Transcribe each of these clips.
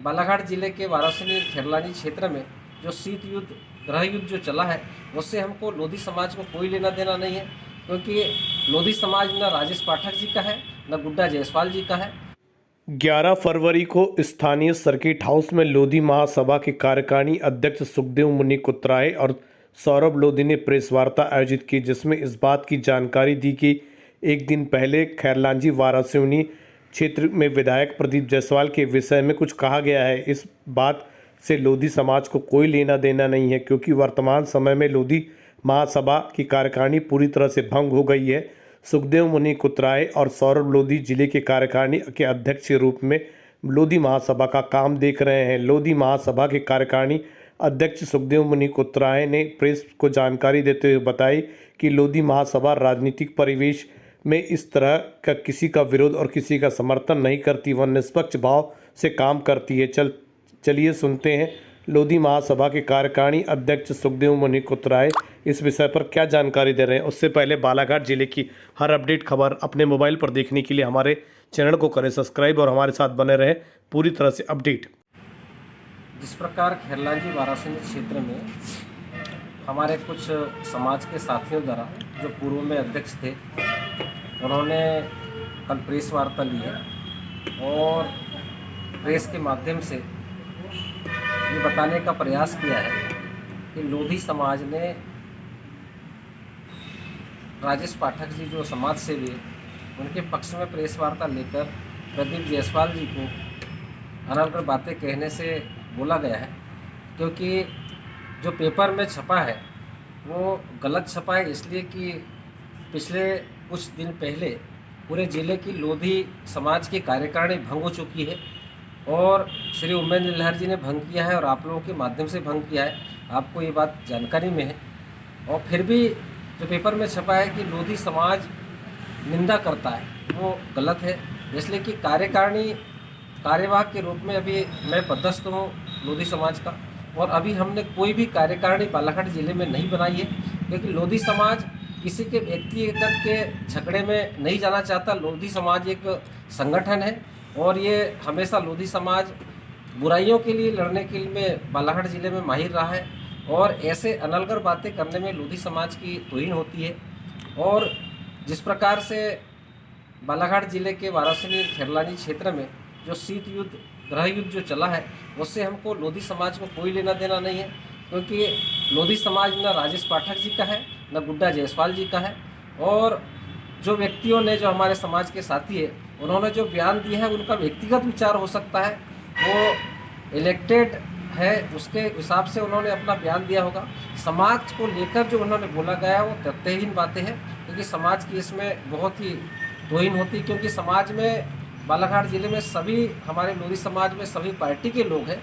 बालाघाट जिले के वारासिनी खेरलानी क्षेत्र में जो शीत युद्ध गृह युद्ध जो चला है उससे हमको लोधी समाज को कोई लेना देना नहीं है, क्योंकि लोधी समाज न राजेश पाठक जी का है न गुड्डा जायसवाल जी का है। 11 फरवरी को स्थानीय सर्किट हाउस में लोधी महासभा के कार्यकारिणी अध्यक्ष सुखदेव मुनि कुतराए और सौरभ लोधी ने प्रेस वार्ता आयोजित की, जिसमें इस बात की जानकारी दी कि एक दिन पहले खैरलांजी वारासिनी क्षेत्र में विधायक प्रदीप जायसवाल के विषय में कुछ कहा गया है। इस बात से लोधी समाज को कोई लेना देना नहीं है, क्योंकि वर्तमान समय में लोधी महासभा की कार्यकारिणी पूरी तरह से भंग हो गई है। सुखदेव मुनि कुतराए और सौरभ लोधी जिले के कार्यकारिणी के अध्यक्ष के रूप में लोधी महासभा का काम देख रहे हैं। लोधी महासभा के कार्यकारिणी अध्यक्ष सुखदेव मुनि कुतराए ने प्रेस को जानकारी देते हुए बताई कि लोधी महासभा राजनीतिक परिवेश में इस तरह का किसी का विरोध और किसी का समर्थन नहीं करती, वह निष्पक्ष भाव से काम करती है। चलिए सुनते हैं लोधी महासभा के कार्यकारिणी अध्यक्ष सुखदेव मुनि कुतराए इस विषय पर क्या जानकारी दे रहे हैं। उससे पहले बालाघाट जिले की हर अपडेट खबर अपने मोबाइल पर देखने के लिए हमारे चैनल को करें सब्सक्राइब और हमारे साथ बने रहें पूरी तरह से अपडेट। जिस प्रकार खैरलांजी वारासिनी क्षेत्र में हमारे कुछ समाज के साथियों द्वारा जो पूर्व में अध्यक्ष थे, उन्होंने कल प्रेस वार्ता ली है और प्रेस के माध्यम से ये बताने का प्रयास किया है कि लोधी समाज ने राजेश पाठक जी जो समाज सेवी है उनके पक्ष में प्रेस वार्ता लेकर प्रदीप जायसवाल जी को अनर्गल बातें कहने से बोला गया है, क्योंकि जो पेपर में छपा है वो गलत छपा है, इसलिए कि पिछले कुछ दिन पहले पूरे ज़िले की लोधी समाज की कार्यकारिणी भंग हो चुकी है और श्री उमेंद्र लहर जी ने भंग किया है और आप लोगों के माध्यम से भंग किया है। आपको ये बात जानकारी में है और फिर भी जो पेपर में छपा है कि लोधी समाज निंदा करता है वो गलत है, इसलिए कि कार्यकारिणी कार्यवाहक के रूप में अभी मैं पदस्थ हूँ लोधी समाज का और अभी हमने कोई भी कार्यकारिणी बालाघाट जिले में नहीं बनाई है, क्योंकि लोधी समाज किसी के व्यक्तिगत के झगड़े में नहीं जाना चाहता। लोधी समाज एक संगठन है और ये हमेशा लोधी समाज बुराइयों के लिए लड़ने के लिए बालाघाट जिले में माहिर रहा है और ऐसे अनलगर बातें करने में लोधी समाज की तौहीन होती है। और जिस प्रकार से बालाघाट जिले के वारासिनी खेरलानी क्षेत्र में जो शीत युद्ध गृह युद्ध जो चला है उससे हमको लोधी समाज को कोई लेना देना नहीं है, क्योंकि लोधी समाज न राजेश पाठक जी का है न गुड्डा जायसवाल जी का है। और जो व्यक्तियों ने जो हमारे समाज के साथी है उन्होंने जो बयान दिया है उनका व्यक्तिगत विचार हो सकता है, वो इलेक्टेड है उसके हिसाब से उन्होंने अपना बयान दिया होगा। समाज को लेकर जो उन्होंने बोला गया वो तथ्यहीन बातें हैं, क्योंकि समाज की इसमें बहुत ही तौहीन होती है, क्योंकि समाज में बालाघाट ज़िले में सभी हमारे लोधी समाज में सभी पार्टी के लोग हैं,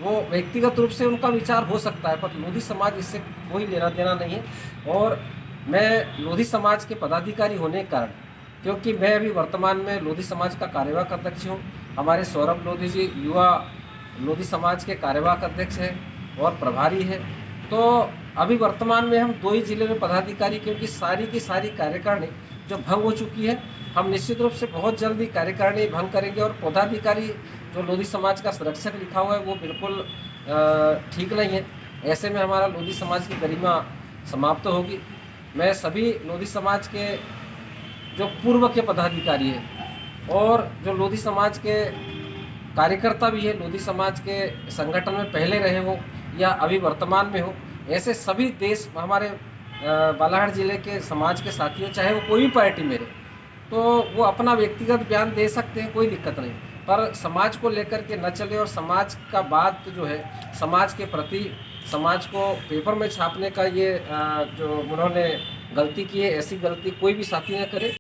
वो व्यक्तिगत रूप से उनका विचार हो सकता है, पर लोधी समाज इससे कोई लेना देना नहीं है। और मैं लोधी समाज के पदाधिकारी होने के कारण, क्योंकि मैं अभी वर्तमान में लोधी समाज का कार्यवाहक अध्यक्ष हूँ, हमारे सौरभ लोधी जी युवा लोधी समाज के कार्यवाहक अध्यक्ष हैं और प्रभारी है, तो अभी वर्तमान में हम 2 ही जिले में पदाधिकारी, क्योंकि सारी की सारी कार्यकारिणी जो भंग हो चुकी है। हम निश्चित रूप से बहुत जल्दी कार्यकारिणी भंग करेंगे और पदाधिकारी जो लोधी समाज का संरक्षक लिखा हुआ है वो बिल्कुल ठीक नहीं है। ऐसे में हमारा लोधी समाज की गरिमा समाप्त होगी। मैं सभी लोधी समाज के जो पूर्व के पदाधिकारी हैं और जो लोधी समाज के कार्यकर्ता भी है, लोधी समाज के संगठन में पहले रहे हो या अभी वर्तमान में हो, ऐसे सभी देश हमारे बालाघाट जिले के समाज के साथियों, चाहे वो कोई भी पार्टी में रहे, तो वो अपना व्यक्तिगत बयान दे सकते हैं, कोई दिक्कत नहीं, पर समाज को लेकर के न चले। और समाज का बात जो है समाज के प्रति, समाज को पेपर में छापने का ये जो उन्होंने गलती की है, ऐसी गलती कोई भी साथी न करे।